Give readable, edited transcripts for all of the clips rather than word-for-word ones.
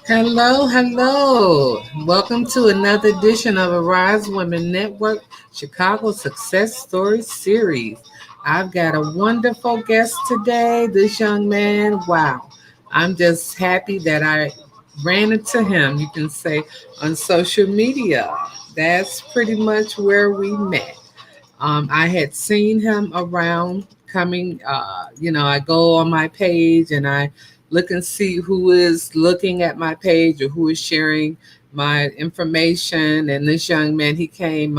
Hello, hello. Welcome to another edition of Ari'ze Women Network Chicago Success Story Series. I've got a wonderful guest today. This young man, wow. I'm just happy that I ran into him, you can say, on social media. That's pretty much where we met. I had seen him around coming, I go on my page and I look and see who is looking at my page or who is sharing my information. And this young man, he came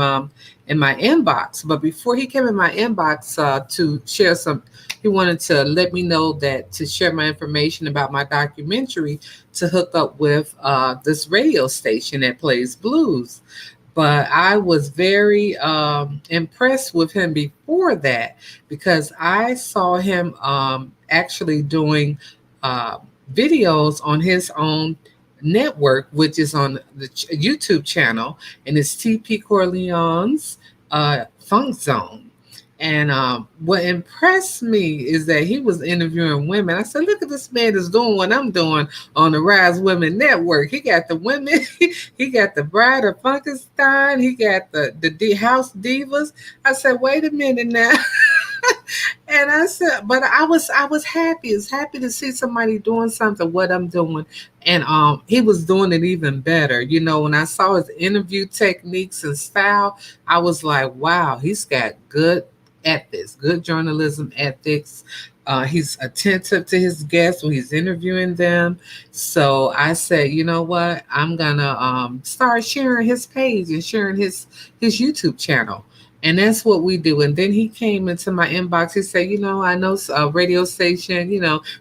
in my inbox. But before he came in my inbox to share he wanted to let me know that to share my information about my documentary to hook up with this radio station that plays blues. But I was very impressed with him before that because I saw him actually doing uh, videos on his own network, which is on the YouTube channel, and it's TP Corleone's Funk Zone. And what impressed me is that he was interviewing women. I said, look at this man is doing what I'm doing on the Rise Women Network. He got the women, he got the Bride of Funkenstein, he got the House Divas. I said, wait a minute now. And I said, but I was happy. I was happy to see somebody doing something what I'm doing. And he was doing it even better. You know, when I saw his interview techniques and style, I was like, wow, he's got good ethics, good journalism ethics. He's attentive to his guests when he's interviewing them. So I said, you know what? I'm gonna start sharing his page and sharing his YouTube channel. And that's what we do. And then he came into my inbox. He said, I know a radio station,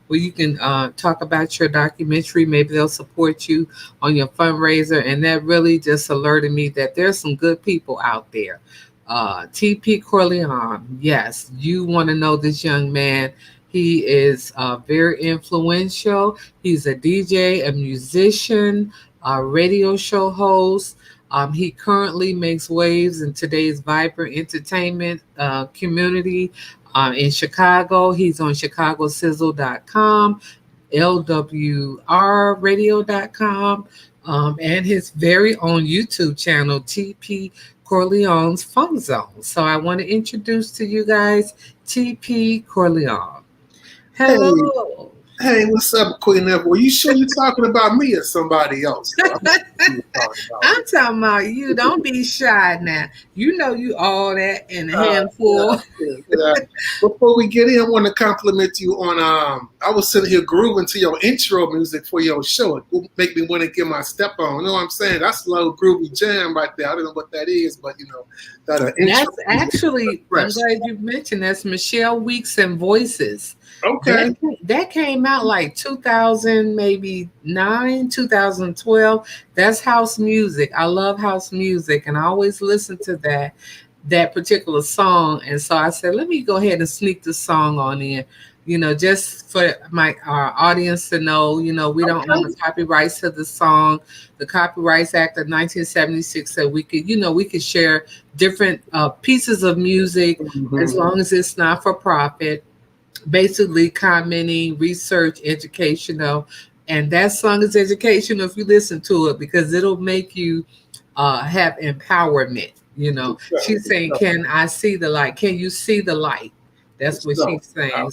where you can talk about your documentary. Maybe they'll support you on your fundraiser. And that really just alerted me that there's some good people out there. TP Corleone, yes, you want to know this young man. He is very influential. He's a DJ, a musician, a radio show host. He currently makes waves in today's vibrant entertainment community in Chicago. He's on chicagosizzle.com, lwrradio.com, and his very own YouTube channel, TP Corleone's Funk Zone. So I want to introduce to you guys TP Corleone. Hey, Hello. hey, what's up, Queen Ever? Were you sure you're talking about me or somebody else? I'm talking about you. Don't be shy now. You know you all that and a handful. Yeah. Before we get in, I want to compliment you on. I was sitting here grooving to your intro music for your show. It will make me want to get my step on. You know what I'm saying? That's slow, groovy jam right there. I don't know what that is, but that That's actually. I'm glad you mentioned that's Michelle Weeks and Voices. Okay. That came out like 2000, maybe 2012. That's house music. I love house music, and I always listen to that particular song. And so I said, let me go ahead and sneak the song on in. Just for our audience to know, we don't own the copyrights to the song. The Copyrights Act of 1976 said we could share different pieces of music as long as it's not for profit. Basically commenting, research, educational, and that song is educational if you listen to it because it'll make you have empowerment. She's saying, can I see the light? Can you see the light? That's what she's saying.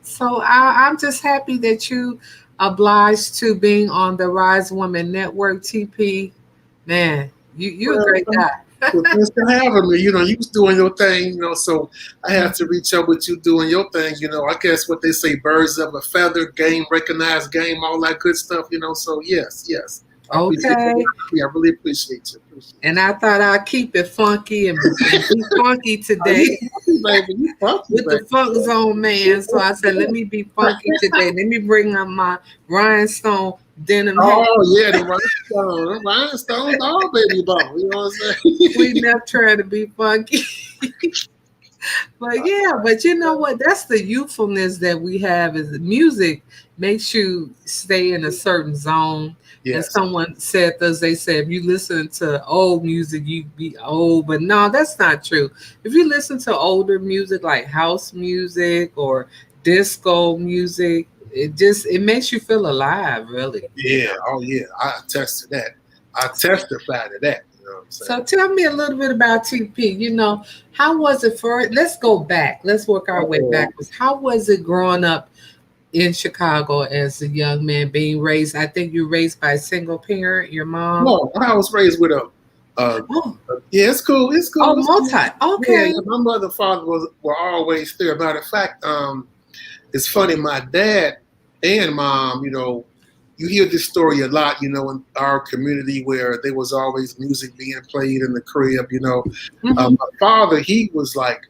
So I'm just happy that you obliged to being on the Rise Women Network. TP, man, you're a great guy. Thanks for having me. You was doing your thing, so I had to reach out with you doing your thing. I guess what they say, birds of a feather, game, recognized game, all that good stuff, so yes. Okay. I really appreciate you. And I thought I'd keep it funky and be funky today. You funky, with the Funk Zone man. So I said, let me be funky today. Let me bring up my rhinestone denim. Oh, yeah, the rhinestone. The rhinestone's all baby ball. You know what I'm saying? We never try to be funky. But you know what? That's the youthfulness that we have is music makes you stay in a certain zone. Yes. And someone said this, they said, if you listen to old music, you be old. But no, that's not true. If you listen to older music like house music or disco music, it makes you feel alive, really. Yeah, oh yeah, I attest to that. I testify to that. You know what I'm saying? So tell me a little bit about TP. How was it for let's go back. Let's work our way Oh, backwards. How was it growing up in Chicago as a young man being raised? I think you raised by a single parent, your mom. no, I was raised with a Oh, yeah, it's cool, it's oh, cool, it's cool. multi. Yeah, Okay. yeah, my mother and father were always there. Matter of fact, it's funny, my dad and mom, you hear this story a lot, in our community where there was always music being played in the crib, Mm-hmm. my father, he was like,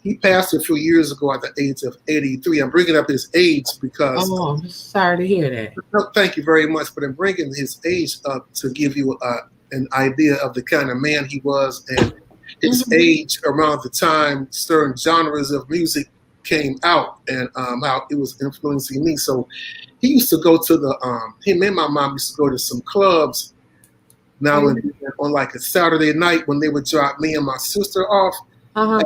he passed a few years ago at the age of 83. I'm bringing up his age because, Oh, I'm sorry to hear that. no, thank you very much, but I'm bringing his age up to give you an idea of the kind of man he was and his Mm-hmm. age around the time certain genres of music came out and how it was influencing me. So he used to go to him and my mom used to go to some clubs now and then on like a Saturday night when they would drop me and my sister off Uh-huh.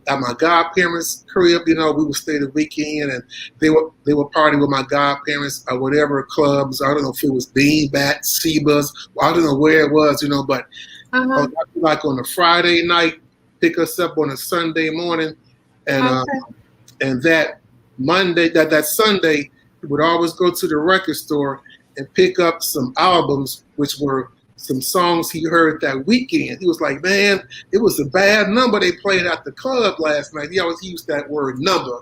at my godparents' crib. We would stay the weekend, and they would party with my godparents or whatever clubs. I don't know if it was Beanbat, Seba's, I don't know where it was, but Uh-huh. like on a Friday night, pick us up on a Sunday morning, and Okay. that Monday, that Sunday, he would always go to the record store and pick up some albums, which were some songs he heard that weekend. He was like, man, it was a bad number they played at the club last night. He always used that word number.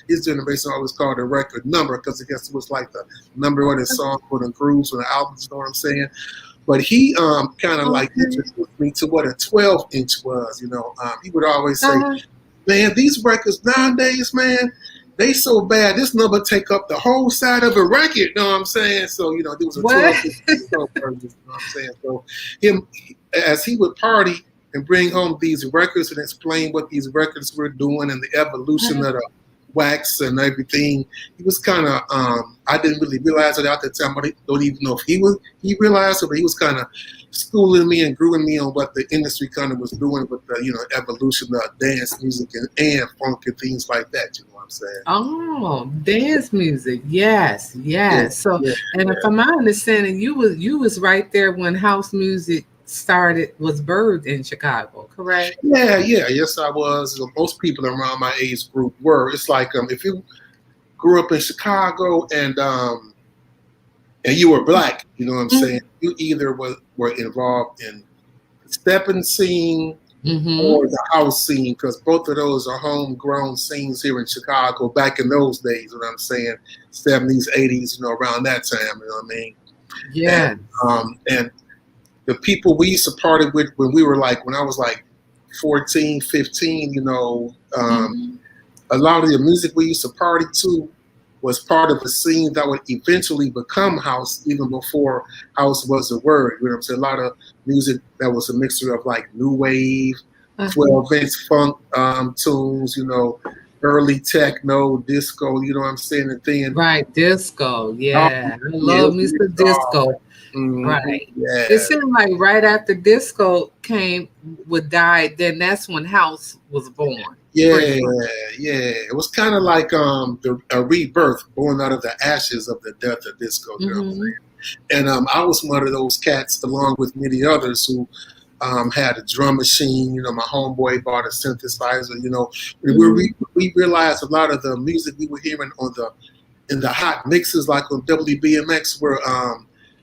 His generation always called a record number because I guess it was like the number of the song or the grooves or the albums, you know what I'm saying? But he kind of like Okay. introduced me to what a 12-inch was. He would always say, Uh-huh. man, these records nowadays, man, they so bad. This number take up the whole side of a record. You know what I'm saying? So there was a What? 12 version. You know what I'm saying? So him, as he would party and bring home these records and explain what these records were doing and the evolution of the wax and everything, he was kind of I didn't really realize it at the time. I don't even know if he realized it, but he was kind of schooling me and growing me on what the industry kind of was doing with the evolution of dance music and funk and things like that. You know what I'm saying? Oh, dance music. Yes, Yeah, yes. So, yeah, and from my understanding, you was right there when house music was birthed in Chicago, correct? yeah, yeah. Yes, I was. Most people around my age group were. It's like if you grew up in Chicago and you were black, you know what I'm saying? You either were involved in the stepping scene Mm-hmm. or the house scene, because both of those are homegrown scenes here in Chicago back in those days, you know what I'm saying? 70s, 80s, around that time, you know what I mean? And Yes. and the people we used to party with when I was like 14, 15, Mm-hmm. a lot of the music we used to party to was part of a scene that would eventually become house even before house was a word. You know what I'm saying? A lot of music that was a mixture of like new wave, Uh-huh. 12-inch funk tunes, early techno, disco, you know what I'm saying? And then, Right, disco. oh, Yeah, I yeah, it love was me some mixed all disco. that. Mhm, Right. It yeah. seemed like right after disco would die, then that's when house was born, pretty Yeah, much. yeah. It was kind of like a rebirth, born out of the ashes of the death of disco. You know what I'm Mm-hmm. saying? And I was one of those cats, along with many others, who had a drum machine. My homeboy bought a synthesizer. Mm-hmm. We realized a lot of the music we were hearing in the hot mixes, like on WBMX, were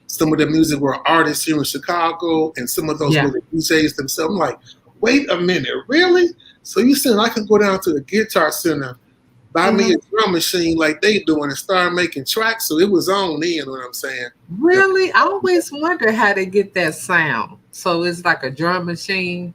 some of the music were artists here in Chicago, and some of those Yeah. were the DJs themselves. I'm like, wait a minute, really? So you said I can go down to the Guitar Center, buy me Uh-huh. a drum machine like they doing, and start making tracks? So it was on then. You know what I'm saying? Really? I always wonder how they get that sound. So it's like a drum machine.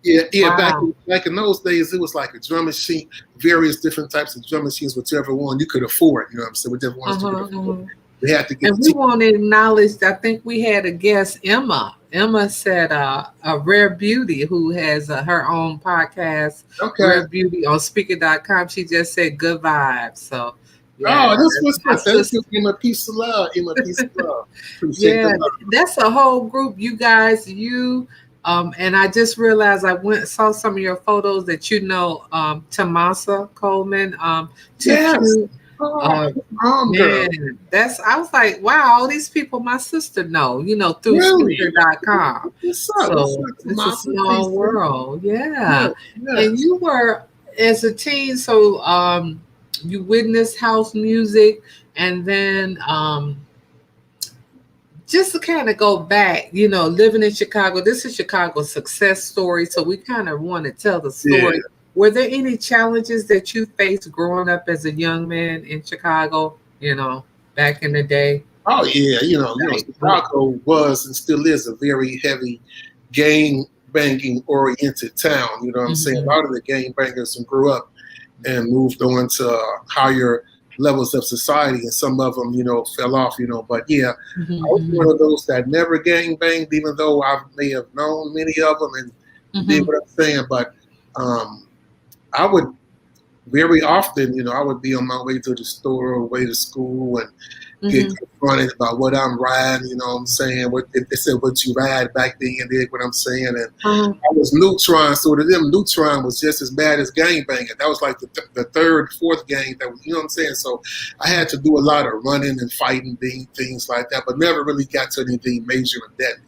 Yeah, yeah. Wow. Back in those days, it was like a drum machine, various different types of drum machines, whichever one you could afford. You know what I'm saying? Whichever ones you could Uh-huh, afford. uh-huh. They had to get And the we team. want to acknowledge, I think we had a guest, Emma. Emma said a Rare Beauty who has her own podcast, Okay. Rare Beauty on speaker.com. She just said good vibes. So, Oh, yeah, this was my good. Thank you. sister. Give him a piece of love. Give him a piece of love. Appreciate the Yeah, love. that's a whole group. You guys, and I just realized I saw some of your photos that Tomasa Coleman, Too Yes. Cute. Oh, Uh, girl. man, I was like, wow, all these people my sister know, through Really? speaker.com. What's up? What's So up to it's a my small sister? world. Yeah. Yes, And yes. you were as a teen, so you witnessed house music and then just to kind of go back, living in Chicago, this is Chicago's success story. So we kind of want to tell the Yeah. story. Were there any challenges that you faced growing up as a young man in Chicago, back in the day? Oh yeah, Like, Chicago was and still is a very heavy gang banging oriented town. You know what I'm saying? A mhm, lot of the gang bangers grew up and moved on to higher levels of society, and some of them, fell off. But yeah, I mhm, was one mhm, of those that never gang banged, even though I may have known many of them and did mhm, what I'm saying. But um, I would very often, I would be on my way to the store or way to school and get mhm, confronted about what I'm riding, you know what I'm saying? What they said what you ride back then, dig what I'm saying? And uh-huh. I was neutron, so to them neutron was just as bad as gang banging. That was like the third, fourth gang that was, you know what I'm saying? So I had to do a lot of running and fighting things like that, but never really got to anything major and deadly.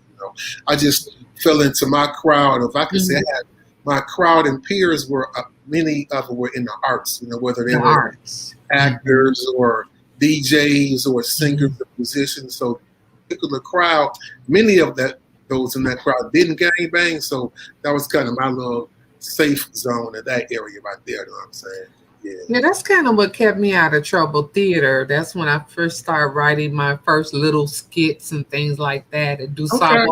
I just fell into my crowd. If I could say I Mhm. had my crowd and peers were many of them were in the arts, whether they The were arts. Mhm, actors or DJs or singers mhm. or musicians. So particular crowd, many of those in that crowd didn't gang bang. So that was kind of my little safe zone in that area right there. You know what I'm saying? Yeah. Yeah, that's kind of what kept me out of trouble theater. That's when I first started writing my first little skits and things like that at Okay.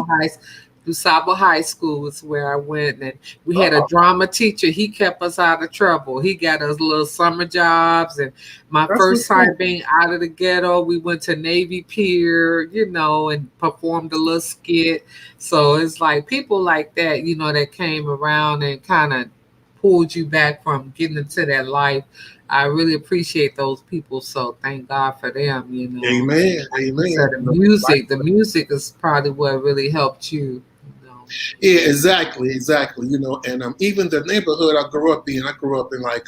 DuSable High School is where I went, and we had a Oh, drama teacher. He kept us out of trouble. He got us little summer jobs, and my that's first what's up. time being out of the ghetto, we went to Navy Pier, and performed a little skit. So it's like people like that, that came around and kind of pulled you back from getting into that life. I really appreciate those people. So thank God for them. Amen. Like you Amen. said, the music is probably what really helped you. Yeah, exactly, exactly. And even the neighborhood I grew up in like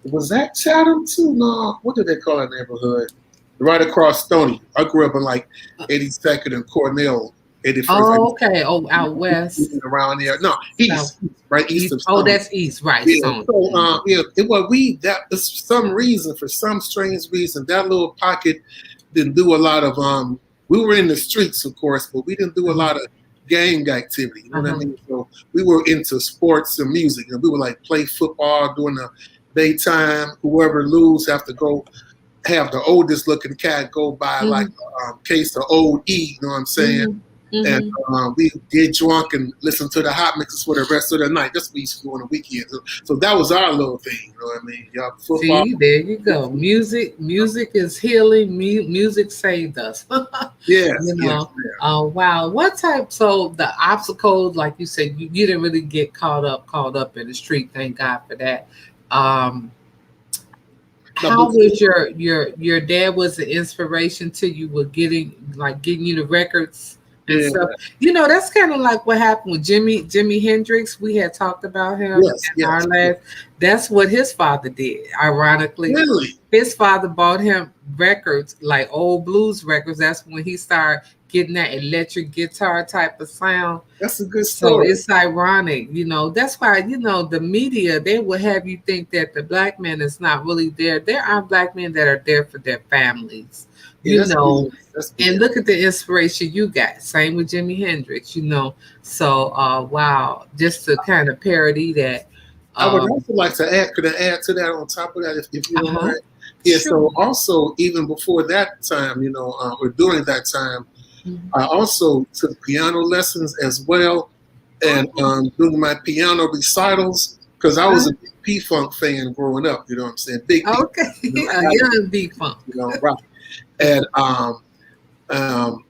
was that Chatham too? No, what do they call that neighborhood? Right across Stony. I grew up in like 82nd and Cornell, 81st, Oh, okay. Oh, out west, around there. No, south, right east east. of Oh, Stony. that's east, right? Yeah. So, So yeah, it was that for some reason, for some strange reason, that little pocket didn't do a lot of we were in the streets, of course, but we didn't do a lot of gang activity. You know what I uh-huh. mean? So we were into sports and music, and we would like play football during the daytime. Whoever lose have to go have the oldest looking cat go buy like Hmm. a case of old E. You know what I'm saying? Hmm. And Hmm. we get drunk and listen to the hot mixes for the rest of the night. That's what we used to do on the weekends. So that was our little thing. You know what I mean? Yeah, football. See, there you go. Music is healing. Music saved us. Yes, you yes, know. yeah. Wow. What type? So the obstacles, like you said, you didn't really get caught up in the street. Thank God for that. Um, No, how was your dad was the inspiration to you with getting you the records and yeah, stuff? That's kind of like what happened with Jimi Hendrix. We had talked about him yes, in our yes, yes. last. That's what his father did. Ironically, Really? his father bought him records, like old blues records. That's when he started getting that electric guitar type of sound. That's a good So story. it's ironic. That's why, the media, they will have you think that the black man is not really there. There are black men that are there for their families, Yeah, you that's know, big. That's and big. look at the inspiration you got. Same with Jimi Hendrix. So, wow, just to kind of parody that. I would Um, also like to add, could I add to that on top of that, if you don't uh-huh. mind? Yeah, Sure. so also, even before that time, or during that time, Mhm. I also took piano lessons as well, and Oh, doing my piano recitals because I was a big P Funk fan growing up. You know what I'm saying? Big P, okay. A Adam, young big funk. right. And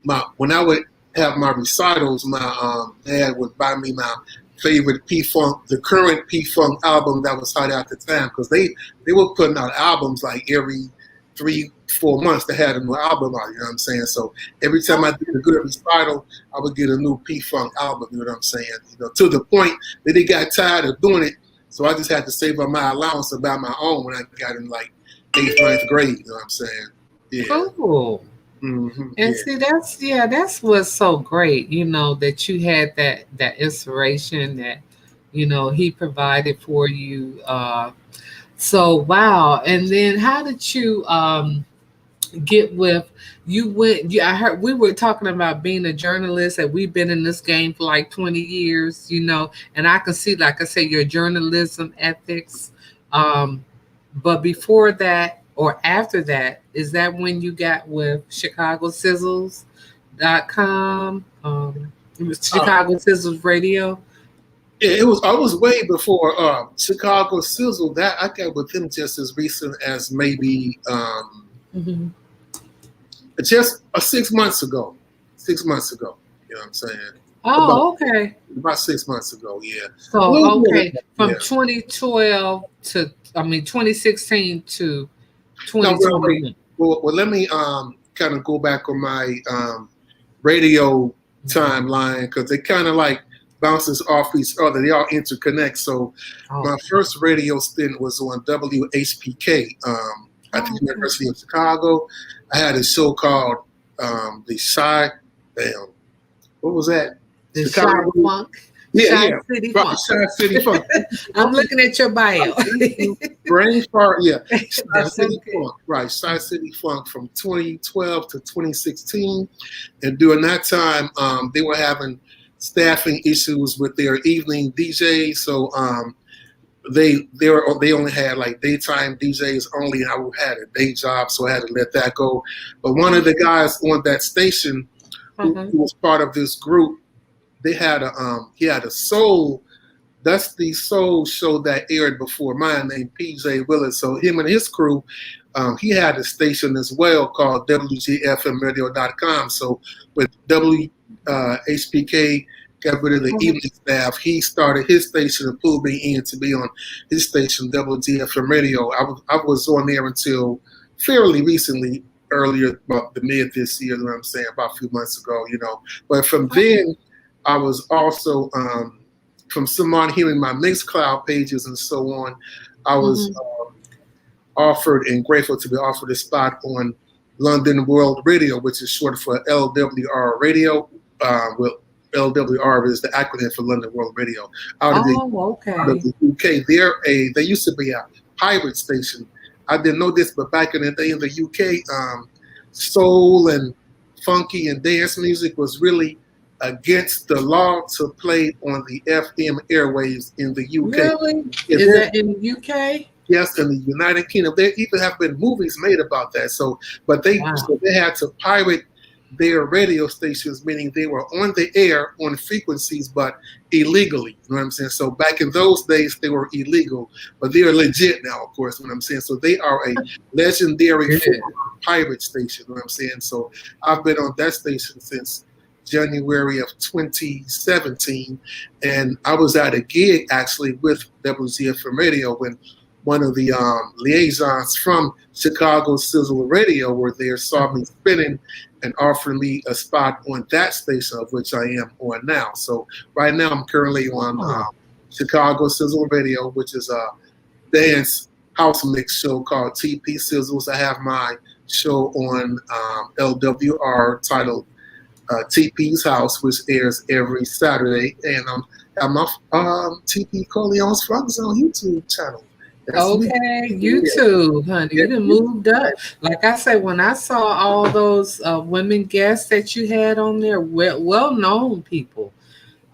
my when I would have my recitals, my dad would buy me my favorite P Funk, the current P Funk album that was hot at the time, because they were putting out albums like every 3-4 months. They had a new album out. You know what I'm saying? So every time I did a good recital, I would get a new P Funk album. You know what I'm saying? To the point that they got tired of doing it. So I just had to save up my allowance and buy my own when I got in like 8th, 9th grade. You know what I'm saying? Yeah. Cool. Mm-hmm. And Yeah. see, that's what's so great, that you had that inspiration that, he provided for you. So wow. And then how did you get with you went I heard we were talking about being a journalist, and we've been in this game for like 20 years, and I can see, like I said, your journalism ethics. Um, but before that or after that, is that when you got with ChicagoSizzles.com? It was Uh, Chicago Sizzles Radio. yeah, it was. I was way before Chicago Sizzle. That I got with him just as recent as maybe Hmm. just 6 months ago. 6 months ago. You know what I'm saying? About Oh, okay. about 6 months ago. Yeah. A So, little okay, bit. from Yeah. 2012 to, 2016 to No, well, wait. 2021. Well, let me kind of go back on my radio Mhm. timeline because they kind of like bounces off each other. They all interconnect. So my Okay. first radio stint was on WHPK at the Oh, okay. University of Chicago. I had a show called the Shy. Damn, what was that? The Shy Chicago. Funk, Yeah, Shy yeah. City Right, Funk. Shy City Funk. I'm looking at your bio. Thank you. Brain fart, yeah. Shy That's City okay. Funk, right. Shy City Funk from 2012 to 2016. And during that time, they were having staffing issues with their evening DJs. So they only had like daytime DJs only, and I had a day job, so I had to let that go. But one of the guys on that station Uh-huh. who was part of this group, they had he had a soul. That's the soul show that aired before mine, named PJ Willis. So him and his crew, he had a station as well called WGFMradio.com. So with HPK got rid of the Uh-huh. evening staff, he started his station and pulled me in to be on his station, WGFM Radio. I was on there until fairly recently, earlier about the mid this year, you know what I'm saying, about a few months ago. But from Okay. then, I was also from someone hearing my Mixcloud pages and so on, I was Hmm. offered and grateful to be offered a spot on London World Radio, which is short for LWR Radio. Well, LWR is the acronym for London World Radio. Out of the Oh, out of okay. the UK, they used to be a pirate station. I didn't know this, but back in the day in the UK, soul and funky and dance music was really against the law to play on the FM airwaves in the UK. Really? Yeah, Is that in UK? yes, in the United Kingdom, there even have been movies made about that. Wow. They had to pirate their radio stations, meaning they were on the air on frequencies, but illegally. You know what I'm saying? So back in those days, they were illegal, but they are legit now, of course. You know what I'm saying? So they are a legendary Good. former pirate station. You know what I'm saying? So I've been on that station since January of 2017, and I was at a gig actually with WZFM Radio when one of the liaisons from Chicago Sizzle Radio were there, saw me spinning, and offered me a spot on that station, of which I am on now. So right now I'm currently on Oh, Chicago Sizzle Radio, which is a dance house mix show called TP Sizzles. I have my show on LWR titled TP's House, which airs every Saturday, and have my TP Corleone's Funk Zone YouTube channel. That's me. okay. You Yeah, too, honey. yeah, You done yeah. moved up. Like I said, when I saw all those women guests that you had on there, well known people.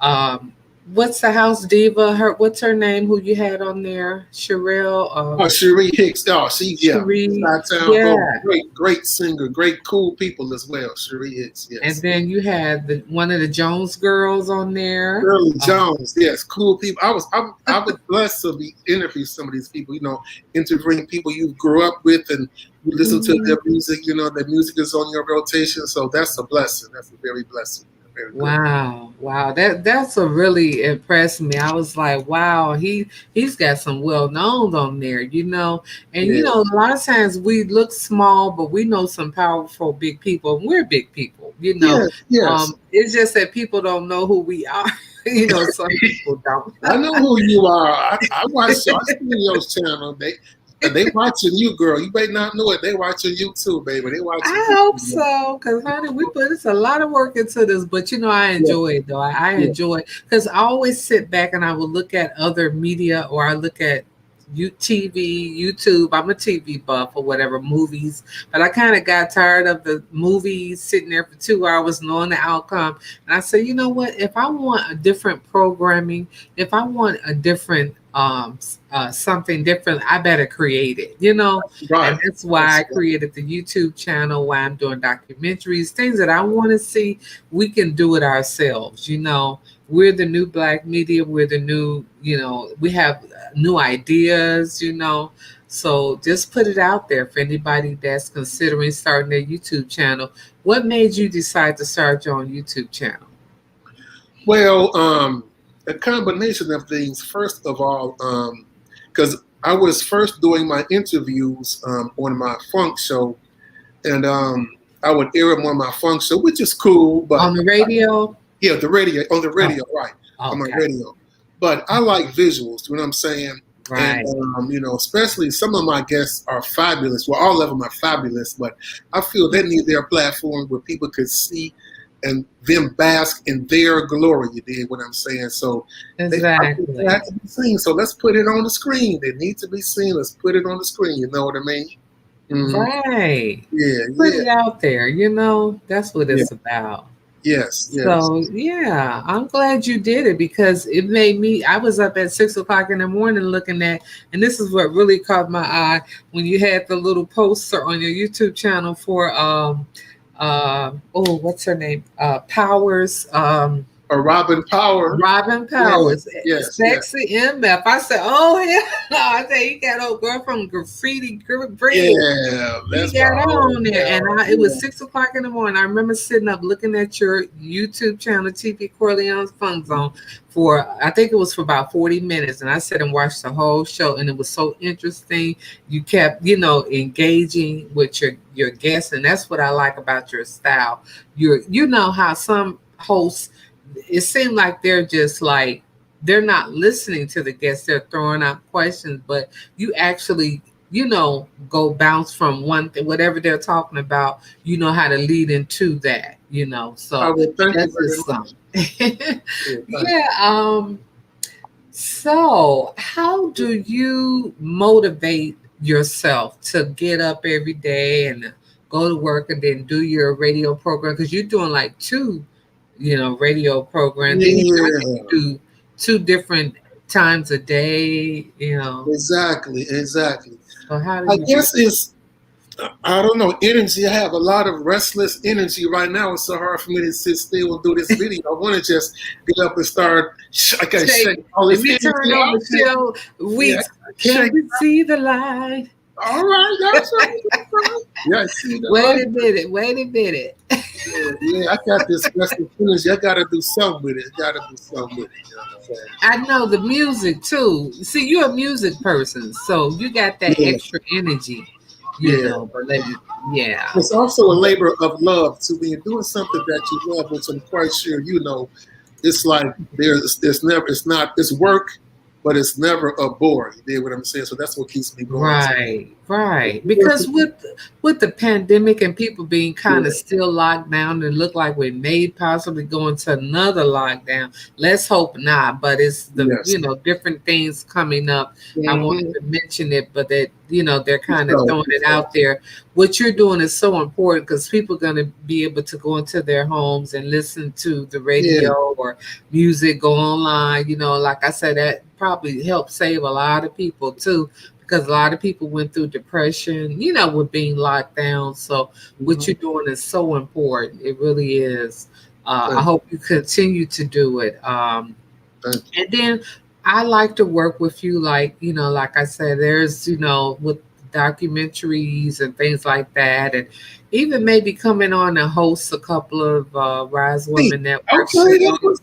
Um, what's the house diva? What's her name? Who you had on there? Sherelle. Oh, Cherie Hicks. Oh, she, yeah. Cherie. Side Town Yeah. Gold. Great singer. Great, cool people as well. Cherie Hicks, And yes. then you had one of the Jones girls on there. Shirley Jones, yes, cool people. I was blessed to be interview some of these people. Interviewing people you grew up with and you listen to Mhm. their music. Their music is on your rotation, so that's a blessing. That's a very blessing. Very good. Wow, wow, that's a really impressed me. I was like, wow, he's got some well knowns on there, and Yeah, a lot of times we look small, but we know some powerful big people. And we're big people. yes, yes. It's just that people don't know who we are. Some people don't. I know who you are. I watch your channel. And they watching you, girl. You may not know it. They watching you too, baby. They watching I you. hope so, because honey, we put it's a lot of work into this, but I Yeah, enjoy it though. I yeah. enjoy it because I always sit back and I will look at other media or I look at TV, YouTube. I'm a TV buff or whatever, movies, but I kind of got tired of the movies sitting there for 2 hours knowing the outcome. And I said, you know what? If I want a different programming, if I want a different something different, I better create it, Right. and that's why That's I right. created the YouTube channel, why I'm doing documentaries, things that I want to see. We can do it ourselves. We're the new black media. We're the new, we have new ideas. So just put it out there for anybody that's considering starting their YouTube channel. What made you decide to start your own YouTube channel? Well, a combination of things. First of all, because I was first doing my interviews on my funk show, and I would air them on my funk show, which is cool. On But the radio? yeah, the radio on the Oh, radio, right? On my okay. radio. But I like visuals. You know what I'm saying? And Right. especially some of my guests are fabulous. Well, all of them are fabulous, but I feel they need their platform where people could see and them bask in their glory. You did what I'm saying? So I think they Exactly. have to be seen. So let's put it on the screen. They need to be seen. Let's put it on the screen. You know what I mean? Hmm. Right. Yeah, Put yeah, it out there, that's what yeah. it's about. Yes, yes. So yeah, I'm glad you did it because it made me. I was up at 6 o'clock in the morning looking at, and this is what really caught my eye when you had the little poster on your YouTube channel for what's her name? Powers, A Robin Power. Robin Yeah, Powers, yes, yes. sexy MF. I said, oh yeah, I said you got old girl from graffiti bread. Yeah, He that's my got on there, and hometown. it was Yeah, 6 o'clock in the morning. I remember sitting up looking at your YouTube channel, TP Corleone's Fun Zone, for I think it was for about 40 minutes, and I sat and watched the whole show, and it was so interesting. You kept, engaging with your guests, and that's what I like about your style. You know how some hosts, it seemed like they're just like they're not listening to the guests; they're throwing out questions, but you actually go bounce from one thing, whatever they're talking about, you know how to lead into that. I So would thank you that's very just much. something. Yeah, thank Yeah. So how do you motivate yourself to get up every day and go to work and then do your radio program? Because you're doing like two, radio programs. Then I think you. you do two different times a day. Yeah, exactly, exactly. So how do I you do guess it's I don't know energy. I have a lot of restless energy right now. It's so hard for me to sit still and do this video. I want to just get up and start. I gotta Shake. shake all Let this me turn energy over out. to your Yeah, weeks. Can shake. we see the light? All right, that's right. That's right. Yeah, see the Wait light. a minute. Wait a minute. Yeah, yeah, I got this restless energy. I gotta do something with it. Gotta do something with it. You know what I'm saying? I know the music too. See, you're a music person, so you got that Yeah, extra energy, yeah. But let me, yeah. It's also a labor of love. So when you're doing something that you love, which I'm quite sure you know, it's like there's never it's work, but it's never a bore. You dig what I'm saying? So that's what keeps me going. So Right, right. Because with the pandemic and people being kind yeah, of still locked down, it look like we may possibly go into another lockdown. Let's hope not. But it's the yes. different things coming up. I wanted Mm-hmm. to mention it, but that they're kind of So, throwing it out there. What you're doing is so important because people are going to be able to go into their homes and listen to the yeah, radio or music, go online. Like I said, that probably helped save a lot of people too because a lot of people went through depression, with being locked down. So what mm-hmm. you're doing is so important. It really is. I Thank hope you continue to do it. you, thank And then I like to work with you, like, like I said, there's, with documentaries and things like that. And even maybe coming on and host a couple of Rise you. Women Network Okay, that shows. was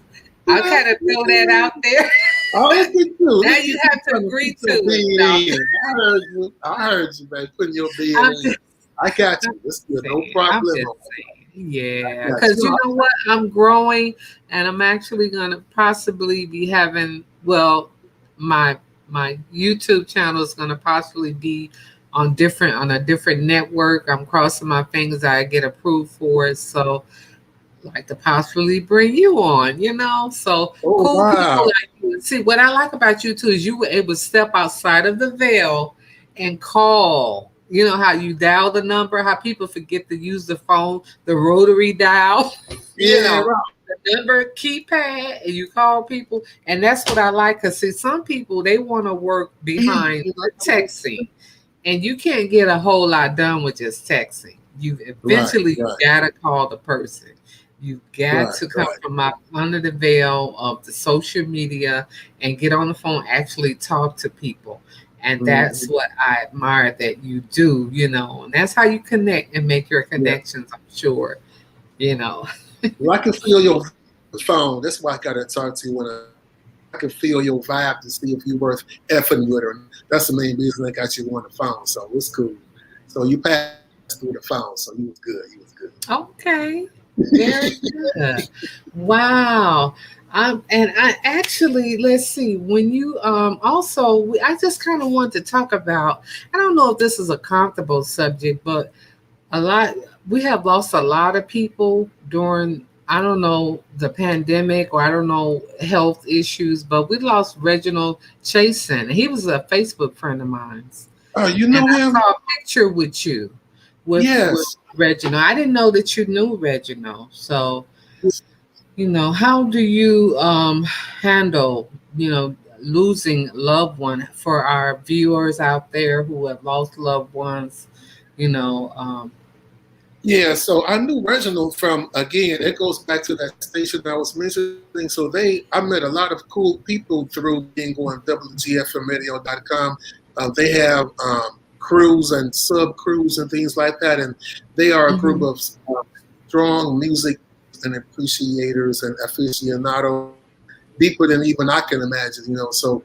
I'll kind of throw that out there. oh, look at you. Now Look at you you have to trying to agree put to your it. bid No, in. I heard you. I heard you, man. Putting your bid I'm in. just I got you. This is no saying. I'm problem. just saying. Yeah, I got because you you. know what? I'm growing, and I'm actually gonna possibly be having. Well, my my YouTube channel is going to possibly be on a different network. I'm crossing my fingers I get approved for it. So like to possibly bring you on, you know. So Oh cool people wow. like you. See, what I like about you too is you were able to step outside of the veil and call. You know how you dial the number, how people forget to use the phone, the rotary dial, you Yeah, know, right. the number keypad, and you call people. And that's what I like. Because see, some people, they want to work behind You the know? texting, and you can't get a whole lot done with just texting. You Right, eventually you right, gotta call the person. You got right, to come right. from out under the veil of the social media and get on the phone, actually talk to people. And that's Mhm. what I admire that you do, you know, and that's how you connect and make your Yeah. connections, I'm sure, you know. Well, I can feel your phone. That's why I gotta talk to you when I can feel your vibe to see if you worth effing with or not. That's the main reason I got you on the phone. So it's cool. So you passed through the phone, so you was good. You was good. Okay. Very good. Wow. And I actually, let's see, when you also, I just kind of want to talk about, I don't know if this is a comfortable subject, but a lot, we have lost a lot of people during, I don't know, the pandemic or I don't know, health issues, but we lost Reginald Chasen. He was a Facebook friend of mine. Oh, you And know I him? saw a picture with you with Yes. Reginald. I didn't know that you knew Reginald. So, you know, how do you handle, you know, losing loved one for our viewers out there who have lost loved ones, you know, Yeah, so I knew Reginald from again. It goes back to that station I was mentioning. So I met a lot of cool people through being on WGFMradio.com. They have crews and sub crews and things like that, and they are a group mhm, of strong music and appreciators and aficionados deeper than even I can imagine. So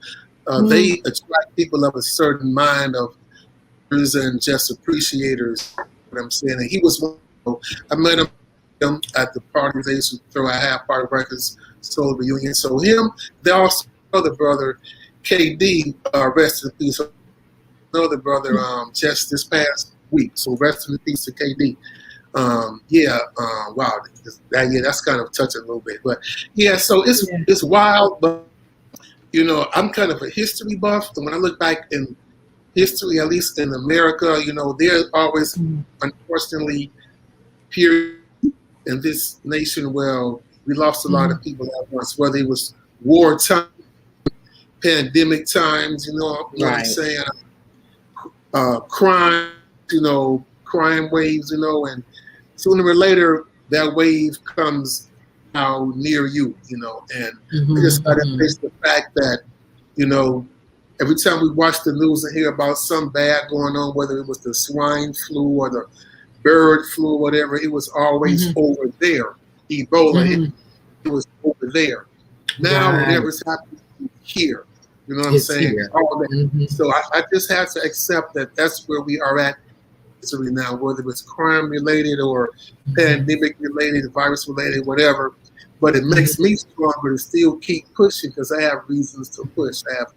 mhm, they attract people of a certain mind of and just appreciators. What I'm saying, and he was one. I met him at the party they used to throw at Half Party Records Soul Reunion. So him, they also other brother, KD, rest in peace. Another brother, just this past week. So rest in peace to KD. Yeah, wow, that's kind of touching a little bit, but yeah. So yeah, it's wild, but I'm kind of a history buff, and when I look back in history, at least in America, there's always, mhm, unfortunately, periods in this nation where we lost a lot mhm, of people at once, whether it was wartime, pandemic times, what I'm right, saying, crime, crime waves, and sooner or later that wave comes now near you, and I mhm, just got to mhm, face the fact that, you know, every time we watch the news and hear about some bad going on, whether it was the swine flu or the bird flu or whatever, it was always mhm, over there. Ebola, mhm, it was over there. Now, right. whatever's happening here, you know what I'm It's saying? here. All that. Mhm, So I just have to accept that that's where we are at history now, whether it's crime related or mhm, pandemic related, virus related, whatever. But it makes mhm. me stronger to still keep pushing because I have reasons to push. I have,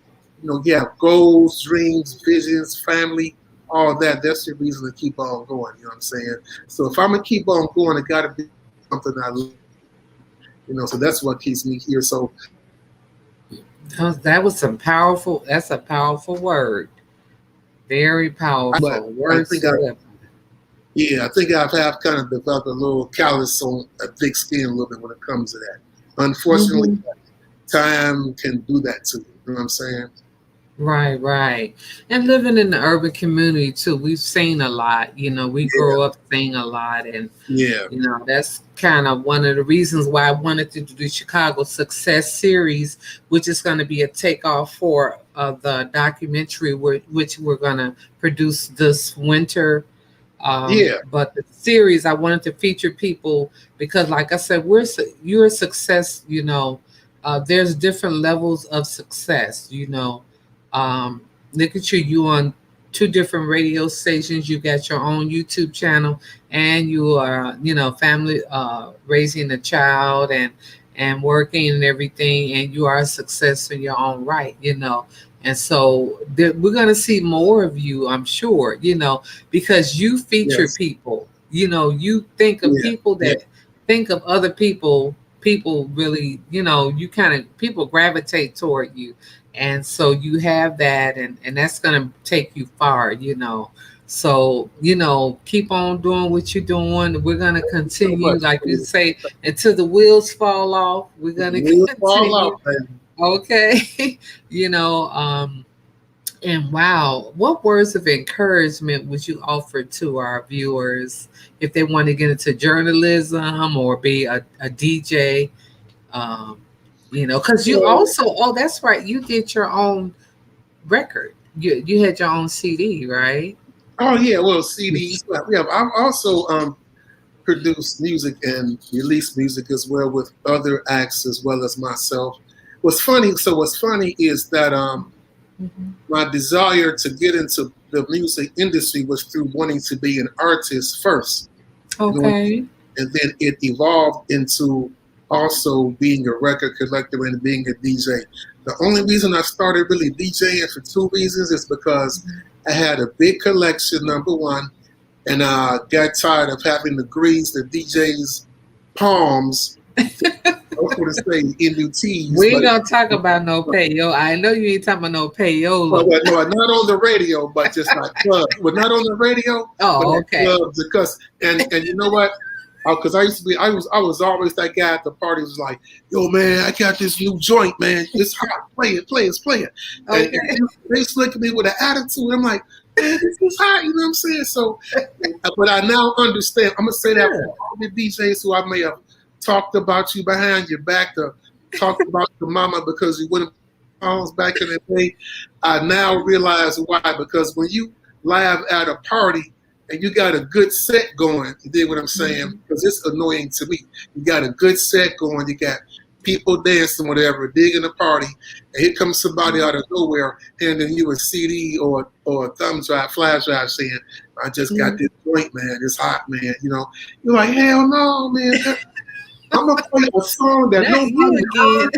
you have goals, dreams, visions, family, all that. That's the reason to keep on going. You know what I'm saying? So if I'm gonna keep on going, it got to be something I love. So that's what keeps me here. So, That was some powerful. That's a powerful word. Very but powerful. I Words think to live. I think I've have kind of developed a little callus on a thick skin a little bit when it comes to that. Unfortunately, Mhm. time can do that to you. You know what I'm saying? Right, right. And living in the urban community too, we've seen a lot. You know, we Yeah, grow up seeing a lot, and yeah, you know that's kind of one of the reasons why I wanted to do the Chicago Success Series, which is going to be a takeoff for the documentary, which we're going to produce this winter. yeah, But the series, I wanted to feature people because, like I said, you're a success. You know, there's different levels of success. You know, um, look at you on two different radio stations. You got your own YouTube channel, and you are, you know, family raising a child and working and everything, and you are a success in your own right. You know, And so we're going to see more of you, I'm sure, because you feature Yes. people. You think of Yeah. people Yeah. that think of other people. People really, you kind of people gravitate toward you, and so you have that, and that's going to take you far. So, keep on doing what you're doing. We're going to Thank you so continue, much. like you say, until the wheels fall off. We're going to We'll fall continue. off, baby. Okay. you know, um, and wow, what words of encouragement would you offer to our viewers if they want to get into journalism or be a DJ? Um, because you Well, also, oh, that's right, you did your own record. You had your own CD, right? oh yeah, well, CDs. Yeah, I've also produced music and released music as well with other acts as well as myself. What's funny is that Mhm. my desire to get into the music industry was through wanting to be an artist first, you know, Okay. and then it evolved into also being a record collector and being a DJ. The only reason I started really DJing for two reasons is because I had a big collection, number one, and I got tired of having to grease the DJ's palms. I was going to say NUTs, We but ain't gonna talk about no payo. I know you ain't talking about no well, payola. well, no, not on the radio, but just like clubs. Well, not on the radio, but Oh, at okay. clubs. Because and you know what? Because I used to be, I was always that guy at the party who was like, "Yo, man, I got this new joint, man. It's hot. Play it, play it, play it." And Okay. they used to look at me with an attitude. I'm like, "Man, this is hot." You know what I'm saying? So, but I now understand. I'm gonna say that for Good. all the DJs who I may have talked about you behind your back, to talked about your mama because you wouldn't songs back in the day. I now realize why. Because when you live at a party and you got a good set going, you dig what I'm saying? Mhm. Because it's annoying to me. You got a good set going, you got people dancing, whatever, digging the party, and here comes somebody out of nowhere handing you a CD or a thumb drive, flash drive, saying, "I just got Mhm. this joint, man. It's hot, man." You're like, "Hell no, man. I'm gonna play a song that Not you nobody again. heard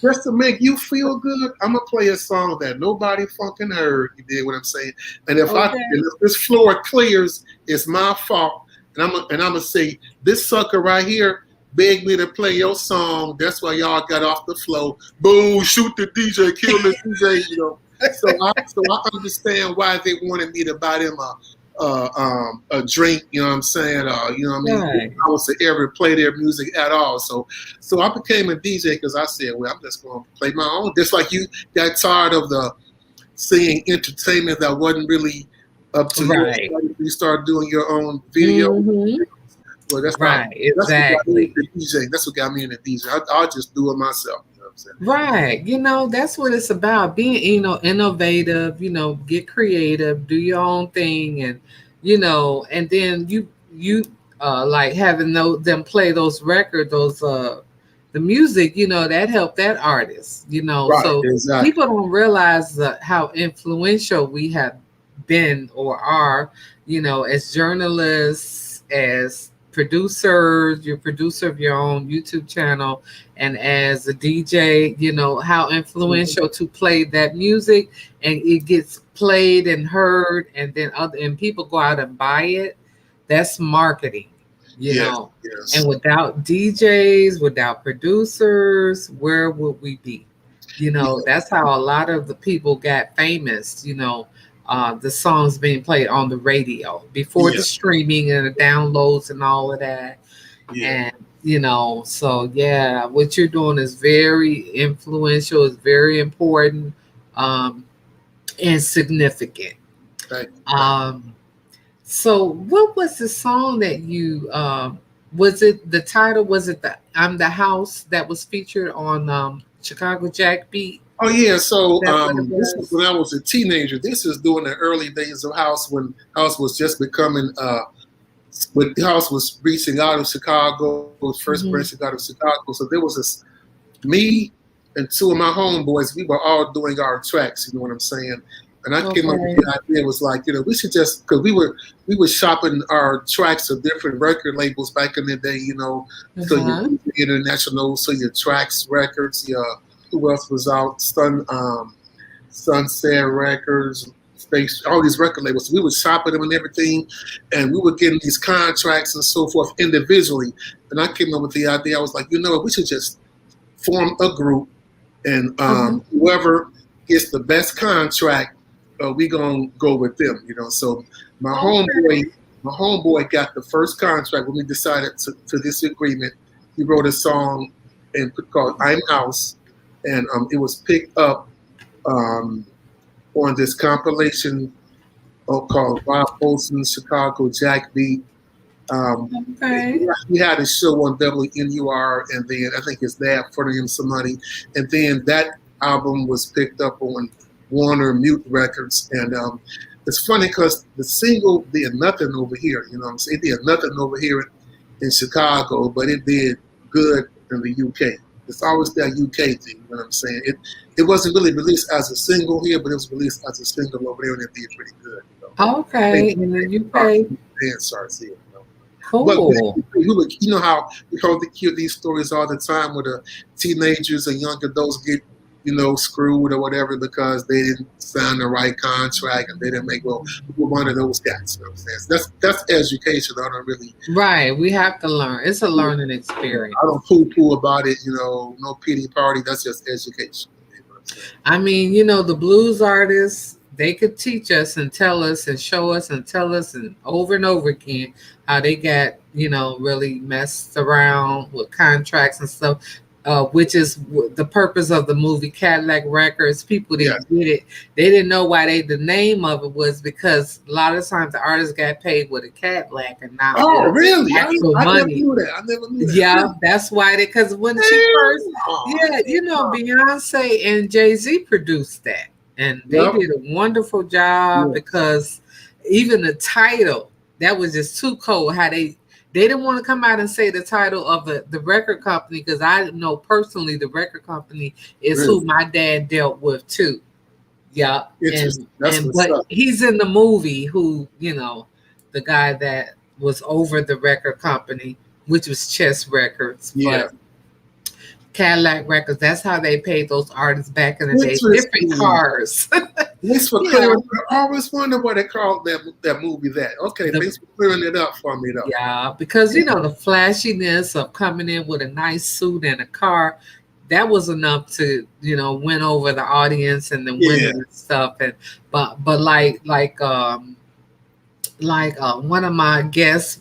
just to make you feel good. I'm gonna play a song that nobody fucking heard." You did what I'm saying? And Okay. if this floor clears, it's my fault. And I'm gonna say this sucker right here begged me to play your song. That's why y'all got off the floor. Boom! Shoot the DJ, kill the DJ. So I understand why they wanted me to buy them a drink. You know what I'm saying? You know what I mean? Right. I was to ever play their music at all. So I became a DJ because I said, well, I'm just going to play my own. Just like you got tired of the seeing entertainment that wasn't really up to your Right. standard. You start doing your own video. Hmm. Well, Right. that's what got me Exactly. into DJing. That's what got me into DJ. I'll just do it myself. You know what I'm saying? Right. That's what it's about. Being, innovative, get creative, do your own thing, and then you like having them play those record, those the music, that helped that artist, Right. so Exactly. people don't realize how influential we have been or are, as journalists, as producers, you're producer of your own YouTube channel, and as a DJ, how Mhm. influential to play that music, and it gets played and heard, and then and people go out and buy it. That's marketing, you Yes. know. And Yes. without DJs, without producers, where would we be? Yeah. That's how a lot of the people got famous, the songs being played on the radio before Yeah. the streaming and the downloads and all of that. Yeah. And so yeah, what you're doing is very influential, is very important, um, and significant. Thank you. Thank Um, so what was the song that you was it the title? Was it the "I'm the House" that was featured on Chicago Jack Beat? Oh yeah, Is so that what it this is was? when I was a teenager. This is during the early days of house, when house was just becoming when house was reaching out of Chicago, was first Hmm. branching out of Chicago. So there was me and two of my homeboys. We were all doing our tracks. You know what I'm saying? And I came up with Okay. the idea, was like, we should just, because we were shopping our tracks of different record labels back in the day. So your Uh-huh. international, so your tracks records, your who else was out? Sunset Records, Space, all these record labels. We would shop at them and everything, and we were getting these contracts and so forth individually. And I came up with the idea. I was like, we should just form a group, and whoever gets the best contract, we gonna go with them. So my homeboy got the first contract when we decided to this agreement. He wrote a song and called "I'm House," and it was picked up on this compilation called Rob Olson's Chicago Jack Beat. He had a show on WNUR, and then I think his dad fronted him some money, and then that album was picked up on Warner Mute Records. And it's funny because the single did nothing over here. You know what I'm saying? It did nothing over here in Chicago, but it did good in the UK. It's always that UK thing. You know what I'm saying? It wasn't really released as a single here, but it was released as a single over there, and it did pretty good. Okay, in the UK. Starts here. Cool. But you know how we hear these stories all the time where the teenagers and young adults get, screwed or whatever because they didn't sign the right contract and they didn't make we were one of those guys. You know what I'm saying? That's education. I don't really. Right. We have to learn. It's a learning experience. I don't poo about it. No pity party. That's just education. I mean, the blues artists, they could teach us and tell us and show us and tell us and over again how they got, really messed around with contracts and stuff, which is the purpose of the movie Cadillac Records. People didn't get it. They didn't know why the name of it was, because a lot of times the artists got paid with a Cadillac and not really? actual I money. never knew that. I never knew that. Yeah, that's why because when she first, Beyonce and Jay-Z produced that. And they did a wonderful job because even the title, that was just too cold. How they didn't want to come out and say the title of the record company, because I know personally the record company is who my dad dealt with too. Yeah. But he's in the movie who, the guy that was over the record company, which was Chess Records. Yeah. But Cadillac Records, that's how they paid those artists back in the day. Different cars. Thanks for clearing. I always wonder why they called that movie that. Okay, thanks for clearing it up for me, though. Yeah, because the flashiness of coming in with a nice suit and a car, that was enough to win over the audience and the women and stuff. And but like one of my guests,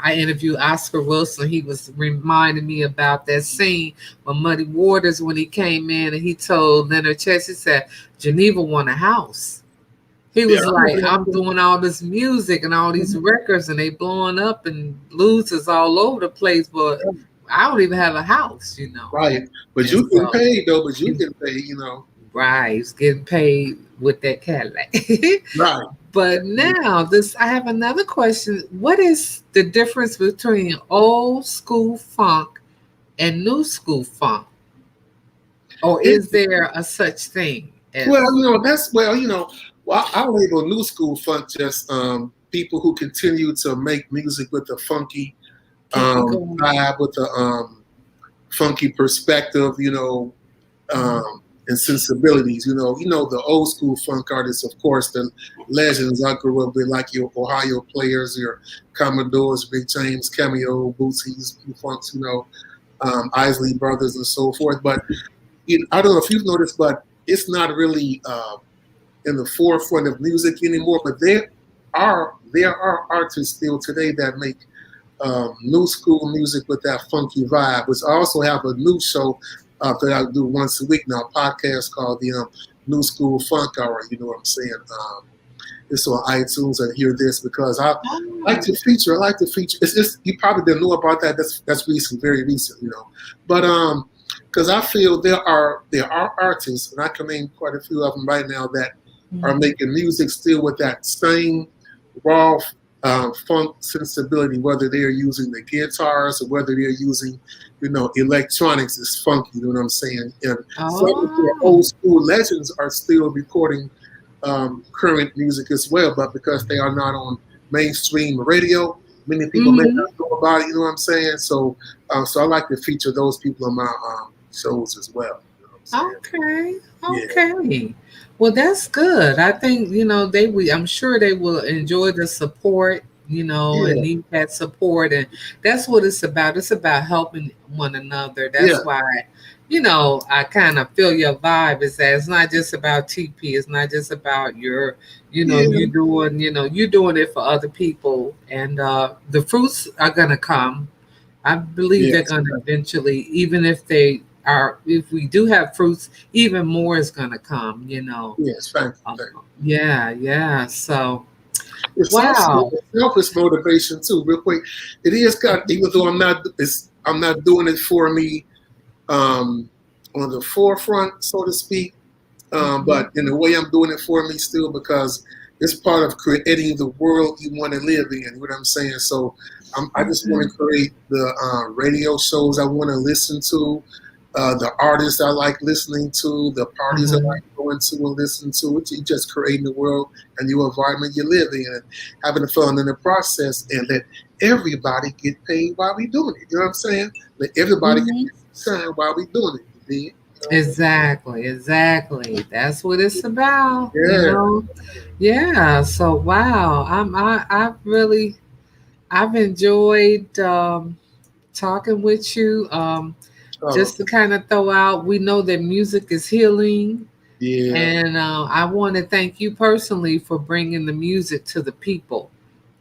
I interviewed Oscar Wilson. He was reminding me about that scene with Muddy Waters when he came in and he told Leonard Chess, he said, Geneva want a house. He was like, I'm doing all this music and all these records and they blowing up and blues is all over the place, but I don't even have a house, Right. But you get paid, though. But you get paid, Right. He's getting paid with that Cadillac. Right. But now I have another question. What is the difference between old school funk and new school funk? Or is there a such thing? I label new school funk just people who continue to make music with a funky vibe, with a funky perspective, and sensibilities. The old school funk artists, of course, the legends I grew up with, like your Ohio Players, your Commodores, Big James, Cameo, Bootsy's, Funks, Isley Brothers, and so forth. But I don't know if you've noticed, but it's not really in the forefront of music anymore. But there are artists still today that make new school music with that funky vibe. Which I also have a new show that I do once a week now, a podcast called the New School Funk Hour. You know what I'm saying? It's on iTunes and Hear This, because I like to feature. It's you probably didn't know about that. That's recent, very recent, But because I feel there are artists, and I can name quite a few of them right now that are making music still with that same raw funk sensibility, whether they're using the guitars or whether they're using, electronics is funky, you know what I'm saying? And some of the old school legends are still recording current music as well, but because they are not on mainstream radio, many people may not know about it, you know what I'm saying? So I like to feature those people on my shows as well. saying? Okay. Yeah, Okay. Well, that's good. I think, they will, I'm sure they will enjoy the support, and yeah, need that support. And that's what it's about. It's about helping one another. yeah, That's why, I kind of feel your vibe is that it's not just about TP. It's not just about yeah. you doing it for other people. And the fruits are going to come. I believe they're Yes, going to eventually, even if we do have fruits, even more is going to come. yes. Thank you. Um, Thank you. yeah, yeah. So, It's also wow. a selfish motivation too. Real quick, it is kind. Even though I'm not doing it for me um, on the forefront, so to speak. Mhm. But in a way, I'm doing it for me still because it's part of creating the world you want to live in. You know what I'm saying? So I just want to Okay. create the radio shows I want to listen to, the artists I like listening to, the parties I Uh-huh. like going to and listening to. It's just creating the world and your environment you live in and having fun in the process and let everybody get paid while we doing it. You know what I'm saying? Let everybody get Mhm. shine while we doing it. You dig? You know? Exactly, exactly. That's what it's about. Yeah. Yeah. So, wow. I've enjoyed talking with you. Oh, Just to kind of throw out, we know that music is healing. yeah. And I want to thank you personally for bringing the music to the people,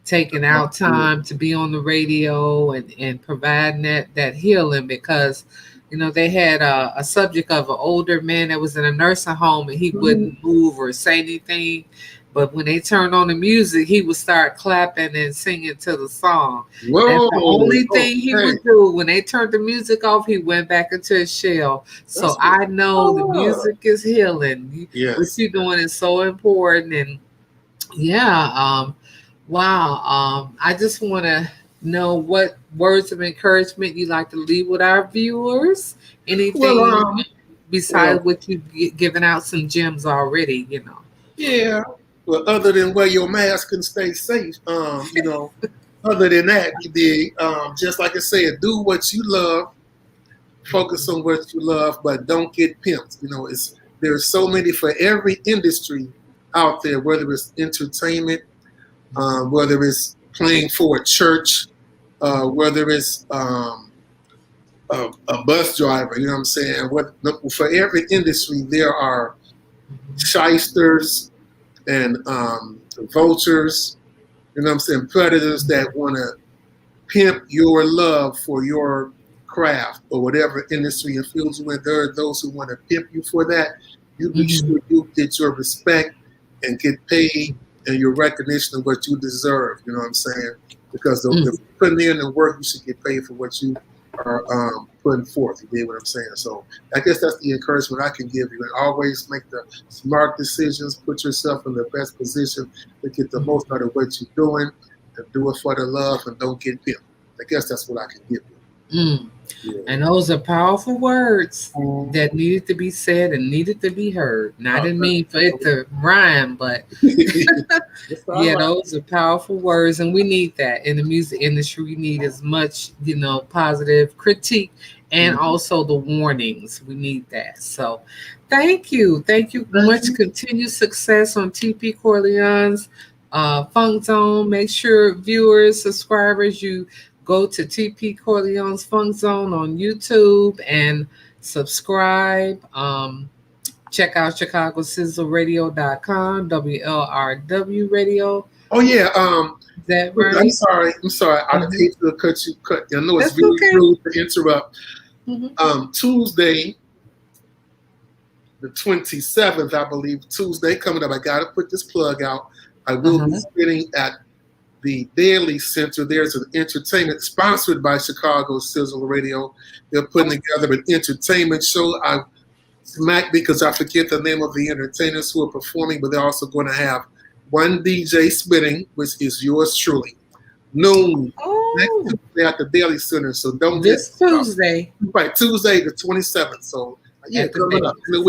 taking out Yeah. time to be on the radio and providing that healing because, they had a subject of an older man that was in a nursing home and he wouldn't move or say anything. But when they turned on the music, he would start clapping and singing to the song. That's the Whoa. only thing he Okay. would do. When they turned the music off, he went back into his shell. So That's what. I know the Oh. music is healing. What Yes. you're doing is so important. And yeah, wow. I just want to know what words of encouragement you like to leave with our viewers. Well, Anything well, besides what you've given out some gems already. yeah. Well, other than wear your mask and stay safe, other than that, you did, just like I said, do what you love, focus on what you love, but don't get pimped. There's so many for every industry out there, whether it's entertainment, whether it's playing for a church, whether it's a bus driver. You know what I'm saying? For every industry, there are shysters and vultures. You know what I'm saying? Predators that want to pimp your love for your craft or whatever industry and field you in. There are those who want to pimp you for that. You be Mhm. sure you get your respect and get paid and your recognition of what you deserve. You know what I'm saying? Because if Mhm. you're putting in the work, you should get paid for what you are putting forth. You get what I'm saying? So I guess that's the encouragement I can give you. And always make the smart decisions. Put yourself in the best position to get the most out of what you're doing and do it for the love and don't get pimped. I guess that's what I can give Mm. you. And those are powerful words Yeah. that needed to be said and needed to be heard. And I Oh, didn't mean for it to rhyme, but it's all yeah, right. those are powerful words, and we need that in the music industry. We need as much, positive critique and Mhm. also the warnings. We need that. So, thank you Thank much. you. Continued success on TP Corleone's Funk Zone. Make sure viewers, subscribers, you go to TP Corleone's Funk Zone on YouTube and subscribe. Check out ChicagoSizzleRadio.com, WLRW Radio. Oh yeah. Is that I'm right? sorry. I'm sorry. I Uh-huh. hate to cut you. I know it's That's very okay. rude to interrupt. Mhm. Tuesday, the 27th, I believe. Tuesday coming up. I got to put this plug out. I will be Uh-huh. spinning at the Daily Center. There's an entertainment sponsored by Chicago Sizzle Radio. They're putting together an entertainment show. I smack because I forget the name of the entertainers who are performing, but they're also going to have one DJ spinning, which is yours truly. Noon next Oh, Tuesday at the Daily Center, so don't miss this it. Tuesday Right, Tuesday the 27th. So yeah, at the coming up Daily. a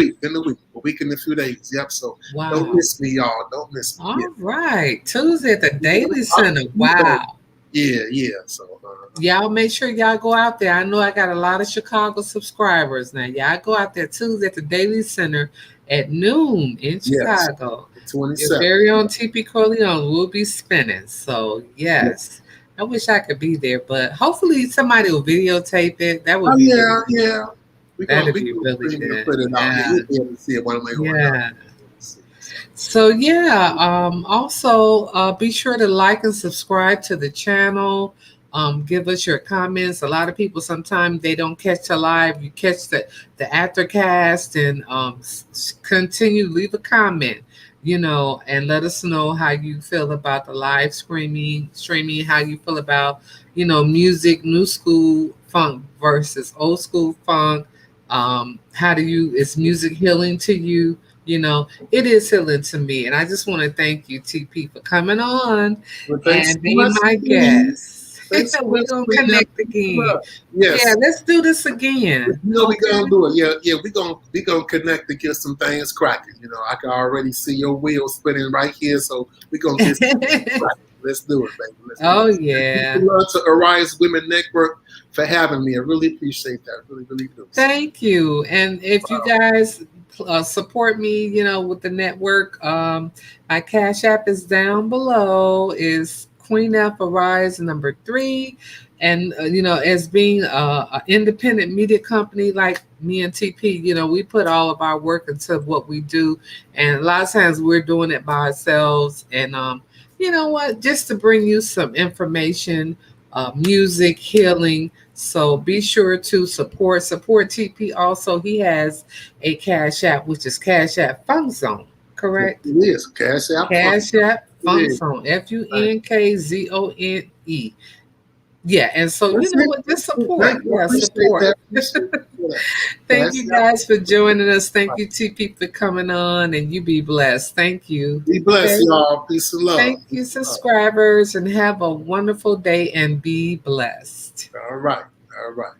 week in a few days. Yep. So don't Wow. miss me, y'all. Don't miss me. Yeah. All right. Tuesday at the Daily I'll Center. see you there. Wow. Yeah. So Y'all make sure y'all go out there. I know I got a lot of Chicago subscribers now. Y'all go out there Tuesday at the Daily Center at noon in yes, Chicago. Your 27. very own TP Corleone will be spinning. So Yeah. yes, I wish I could be there, but hopefully somebody will videotape it. That would Oh be really yeah, good. yeah. We gonna That'd we be gonna really stream it and good. put it out there. Yeah. You'll be able to see it one way or another. Yeah. So, So yeah, also be sure to like and subscribe to the channel. Give us your comments. A lot of people sometimes they don't catch the live. You catch the aftercast and continue leave a comment. And let us know how you feel about the live streaming. How you feel about music, new school funk versus old school funk. How do you is music healing to you? It is healing to me. And I just want to thank you, TP, for coming on well, thanks so and being much, my Queen. guest. Thanks so We're much, going to Queen. connect again. Yes. Yeah, let's do this again. You know we Okay. gonna do it. Yeah. We gonna connect to get some things cracking. I can already see your wheels spinning right here. So we gonna get some things cracking. Let's do it, baby. Let's do Oh, it. yeah. Thank you to Ari'ze Women Network for having me. I really appreciate that. Really, really do. So, Thank you. And if you guys support me, with the network, my Cash App is down below. Is Queen F Arise #3, and as being an independent media company like me and TP, we put all of our work into what we do, and a lot of times we're doing it by ourselves. And you know what? Just to bring you some information, music, healing. So be sure to support TP. Also, he has a Cash App, which is Cash App Funk Zone, yes, correct? it is. Cash out fun. Cash App Funk Yeah. Zone, Right. FUNKZONE. Yeah, and so you That's know it. what? Just That's it. Thank support. you. I Yeah, appreciate support. that. Appreciate that. Thank Cash you out. guys for joining us. Thank you, TP, for coming on, and you be blessed. Thank you. Be blessed, Okay. y'all. Peace and love. Thank you, Peace and love. subscribers, and have a wonderful day and be blessed. All right. All right.